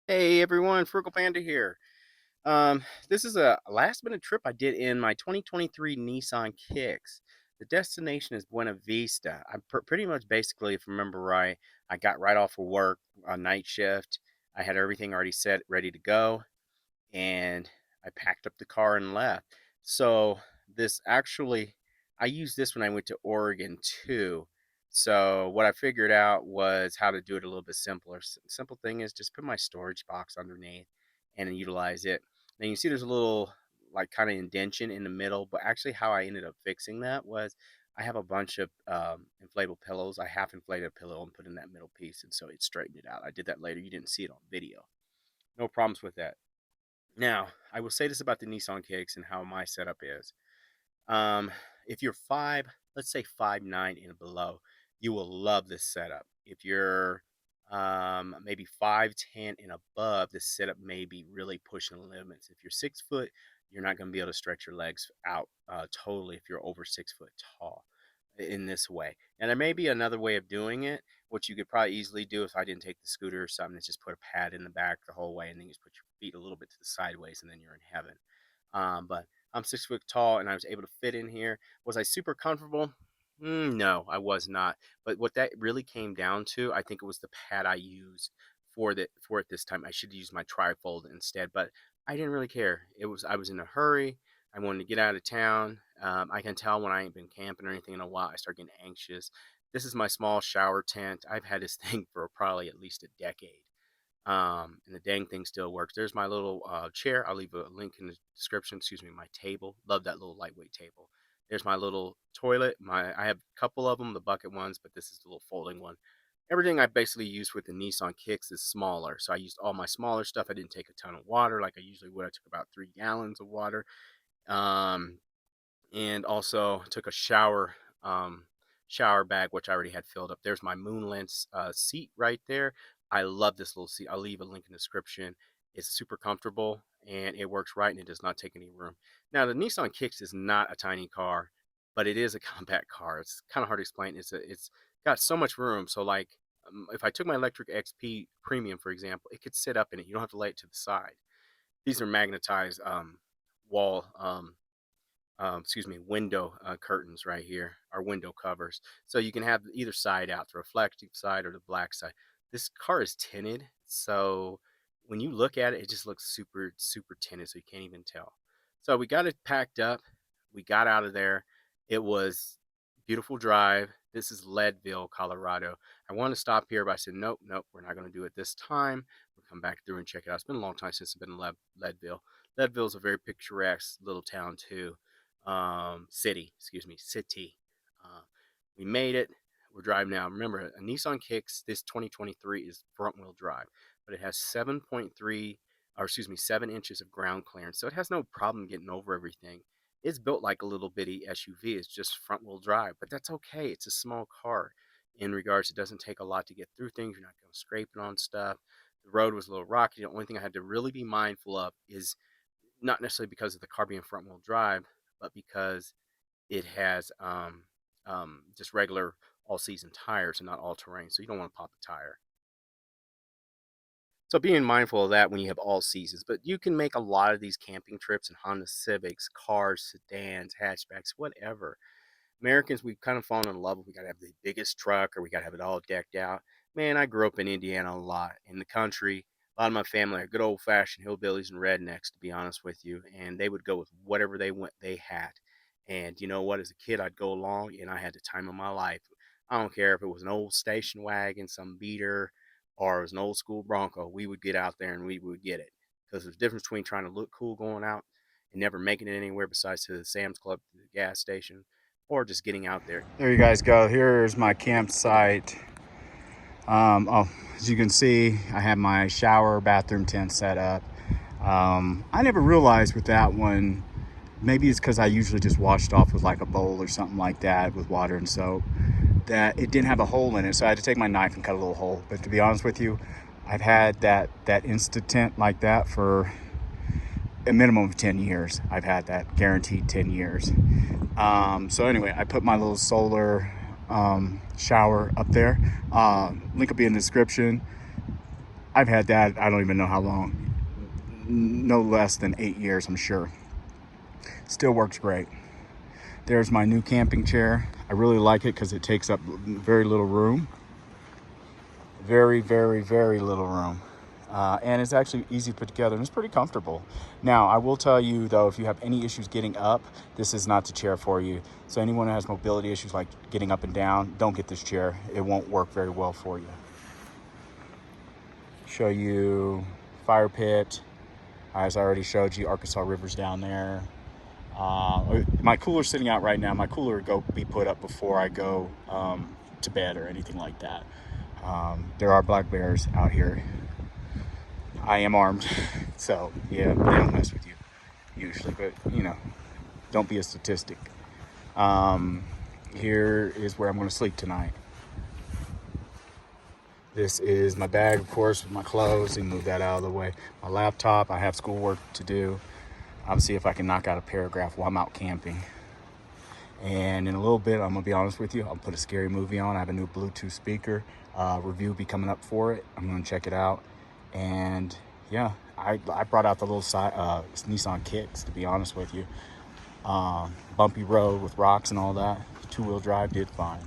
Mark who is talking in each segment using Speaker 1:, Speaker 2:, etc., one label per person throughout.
Speaker 1: Hey everyone, Frugal Panda here. This is a last minute trip I did in my 2023 Nissan Kicks. The destination is Buena Vista. I'm pretty much basically, if I remember right, I got right off of work on night shift. I had everything already set, ready to go, and I packed up the car and left. So this actually, I used this when I went to Oregon too. So what I figured out was how to do it a little bit simpler. Simple thing is just put my storage box underneath and then utilize it. Now you see there's a little like kind of indentation in the middle, but actually how I ended up fixing that was I have a bunch of inflatable pillows. I half inflated a pillow and put in that middle piece, and so it straightened it out. I did that later. You didn't see it on video. No problems with that. Now, I will say this about the Nissan Kicks and how my setup is. Um, if you're let's say 5'9" and below, you will love this setup. If you're maybe 5'10" and above, this setup may be really pushing the limits. If you're 6 foot, you're not going to be able to stretch your legs out totally if you're over 6 foot tall in this way. And there may be another way of doing it, which you could probably easily do if I didn't take the scooter or something, is just put a pad in the back the whole way and then you just put your feet a little bit to the sideways and then you're in heaven. But I'm 6 foot tall and I was able to fit in here. Was I super comfortable? No, I was not. But what that really came down to, I think it was the pad I used for it this time. I should use my trifold instead, but I didn't really care. I was in a hurry. I wanted to get out of town. I can tell when I ain't been camping or anything in a while, I start getting anxious. This is my small shower tent. I've had this thing for probably at least a decade. And the dang thing still works. There's my little chair. I'll leave a link in the description. Excuse me, my table. Love that little lightweight table. There's my little toilet. I have a couple of them, the bucket ones, but this is the little folding one. Everything I basically used with the Nissan Kicks is smaller. So I used all my smaller stuff. I didn't take a ton of water like I usually would. I took about 3 gallons of water. Um, and also took a shower bag, which I already had filled up. There's my Lence seat right there. I love this little seat. I'll leave a link in the description. It's super comfortable and it works right and it does not take any room. Now the Nissan Kicks is not a tiny car, but it is a compact car. It's kind of hard to explain. It's got so much room. So like if I took my electric XP Premium, for example, it could sit up in it. You don't have to lay it to the side. These are magnetized wall excuse me, window curtains right here, our window covers. So you can have either side out, the reflective side or the black side. This car is tinted, so when you look at it, it just looks super, super tinted, so you can't even tell. So we got it packed up. We got out of there. It was beautiful drive. This is Leadville, Colorado. I wanted to stop here, but I said, nope, nope, we're not going to do it this time. We'll come back through and check it out. It's been a long time since I've been in Leadville. Leadville is a very picturesque little town, too. City. Uh, we made it. We're driving now. Remember, a Nissan Kicks this 2023 is front wheel drive, but it has 7.3, or excuse me, 7 inches of ground clearance, so it has no problem getting over everything. It's built like a little bitty SUV. It's just front wheel drive, but that's okay. It's a small car. In regards, it doesn't take a lot to get through things. You're not going to scrape it on stuff. The road was a little rocky. The only thing I had to really be mindful of is not necessarily because of the car being front wheel drive, but because it has just regular all season tires and not all terrain. So you don't want to pop a tire. So being mindful of that when you have all seasons, but you can make a lot of these camping trips in Honda Civics, cars, sedans, hatchbacks, whatever. Americans, we've kind of fallen in love with we got to have the biggest truck or we got to have it all decked out. Man, I grew up in Indiana a lot, in the country. A lot of my family are good old fashioned hillbillies and rednecks, to be honest with you, and they would go with whatever they had. And you know what? As a kid, I'd go along and I had the time of my life. I don't care if it was an old station wagon, some beater, or it was an old school Bronco. We would get out there and we would get it because there's a difference between trying to look cool going out and never making it anywhere besides to the Sam's Club, to the gas station, or just getting out there.
Speaker 2: There you guys go. Here's my campsite. Oh, as you can see, I have my shower bathroom tent set up. I never realized with that one, maybe it's because I usually just washed off with like a bowl or something like that with water and soap, that it didn't have a hole in it. So I had to take my knife and cut a little hole. But to be honest with you, I've had that Insta tent like that for a minimum of 10 years. I've had that guaranteed 10 years. So anyway, I put my little solar shower up there. Link will be in the description. I've had that, I don't even know how long. No less than 8 years, I'm sure. Still works great. There's my new camping chair. I really like it because it takes up very little room. Very, very, very little room. And it's actually easy to put together and it's pretty comfortable. Now, I will tell you though, if you have any issues getting up, this is not the chair for you. So anyone who has mobility issues like getting up and down, don't get this chair. It won't work very well for you. Show you fire pit. As I already showed you, Arkansas River's down there. My cooler's sitting out right now. My cooler would go be put up before I go to bed or anything like that. There are black bears out here. I am armed, so yeah, they don't mess with you usually, but you know, don't be a statistic. Here is where I'm going to sleep tonight. This is my bag, of course, with my clothes, and move that out of the way. My laptop, I have schoolwork to do. I'll see if I can knock out a paragraph while I'm out camping. And in a little bit, I'm gonna be honest with you, I'll put a scary movie on. I have a new Bluetooth speaker. Review will be coming up for it. I'm gonna check it out. And yeah, I brought out the little Nissan Kicks, to be honest with you. Bumpy road with rocks and all that. Two-wheel drive did fine.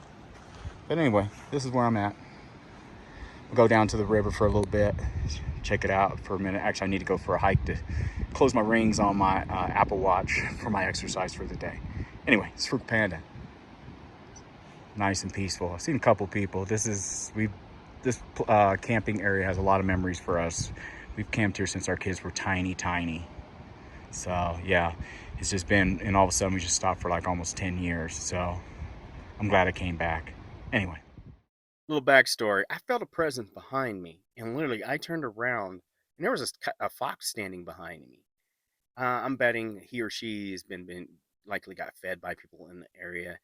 Speaker 2: But anyway, this is where I'm at. I'll go down to the river for a little bit, check it out for a minute. Actually, I need to go for a hike to close my rings on my Apple Watch for my exercise for the day. Anyway, it's Fruit Panda. Nice and peaceful. I've seen a couple people. This camping area has a lot of memories for us. We've camped here since our kids were tiny. So yeah, it's just been, and all of a sudden we just stopped for like almost 10 years. So I'm glad I came back. Anyway.
Speaker 1: Little backstory: I felt a presence behind me, and literally, I turned around, and there was a fox standing behind me. I'm betting he or she has been likely got fed by people in the area.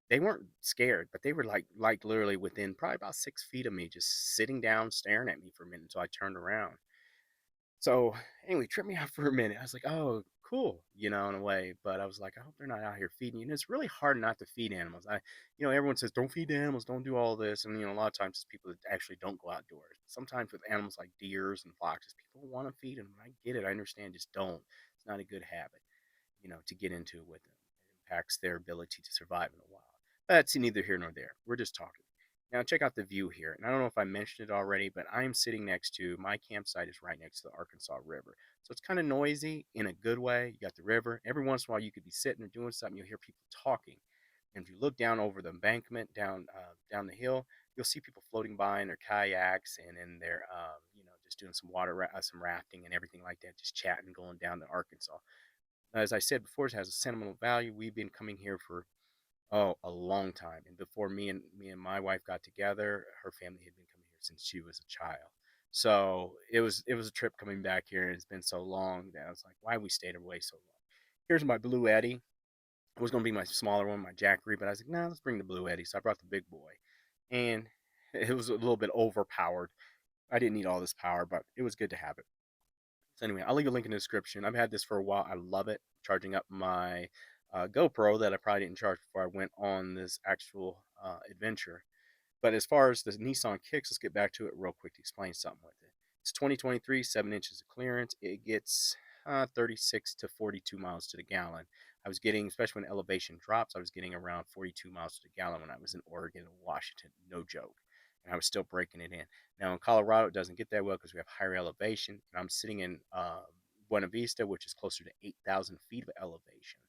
Speaker 1: They weren't scared, but they were like literally within probably about 6 feet of me, just sitting down, staring at me for a minute until I turned around. So anyway, tripped me out for a minute. I was like, oh, cool, in a way. But I was like, I hope they're not out here feeding you. And it's really hard not to feed animals. Everyone says don't feed animals, don't do all this, and a lot of times it's people that actually don't go outdoors. Sometimes with animals like deers and foxes, people want to feed them. I get it, I understand. Just don't. It's not a good habit, to get into with them. It impacts their ability to survive in the wild. That's neither here nor there. We're just talking. Now check out the view here. And I don't know if I mentioned it already, but I am sitting next to my campsite is right next to the Arkansas River. So it's kind of noisy in a good way. You got the river. Every once in a while you could be sitting or doing something, you'll hear people talking. And if you look down over the embankment down the hill, you'll see people floating by in their kayaks and in their just doing some some rafting and everything like that, just chatting, going down to Arkansas. As I said before, it has a sentimental value. We've been coming here for a long time. And before me and my wife got together, her family had been coming here since she was a child. So it was a trip coming back here, and it's been so long that I was like, why we stayed away so long? Here's my Blue Eddie. It was gonna be my smaller one, my Jackery, but I was like, nah, let's bring the Blue Eddie. So I brought the big boy, and it was a little bit overpowered. I didn't need all this power, but it was good to have it. So anyway, I'll leave a link in the description. I've had this for a while. I love it. Charging up my GoPro that I probably didn't charge before I went on this actual adventure. But as far as the Nissan Kicks, let's get back to it real quick to explain something with it. It's 2023, 7 inches of clearance. It gets 36 to 42 miles to the gallon. I was getting, especially when elevation drops, I was getting around 42 miles to the gallon when I was in Oregon and Washington. No joke. And I was still breaking it in. Now in Colorado, it doesn't get that well because we have higher elevation. And I'm sitting in Buena Vista, which is closer to 8,000 feet of elevation.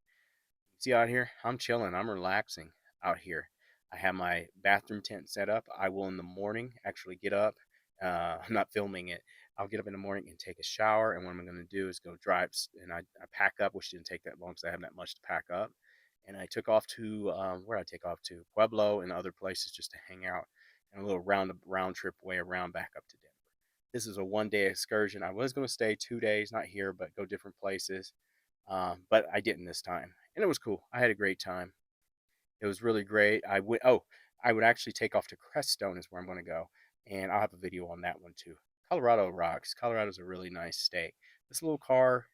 Speaker 1: See out here, I'm chilling. I'm relaxing out here. I have my bathroom tent set up. I will in the morning actually get up. I'm not filming it. I'll get up in the morning and take a shower. And what I'm going to do is go drive. And I pack up, which didn't take that long because I haven't that much to pack up. And I took off to where I take off to Pueblo and other places just to hang out and a little round trip way around back up to Denver. This is a 1 day excursion. I was going to stay 2 days, not here, but go different places. But I didn't this time, and it was cool. I had a great time. It was really great. I would actually take off to Crestone is where I'm going to go, and I'll have a video on that one too. Colorado rocks. Colorado's a really nice state. This little car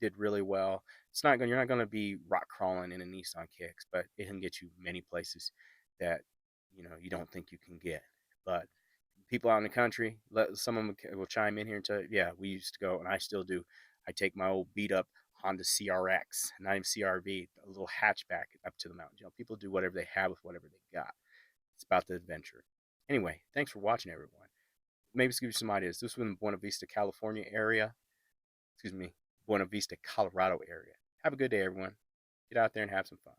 Speaker 1: did really well. You're not going to be rock crawling in a Nissan Kicks, but it can get you many places that you don't think you can get. But People out in the country, let some of them will chime in here and tell you, yeah, we used to go, and I still do. I take my old beat up Honda CRX, not even CRV, a little hatchback up to the mountains. People do whatever they have with whatever they got. It's about the adventure. Anyway, thanks for watching, everyone. Maybe let's give you some ideas. This was in Buena Vista, California area. Excuse me, Buena Vista, Colorado area. Have a good day, everyone. Get out there and have some fun.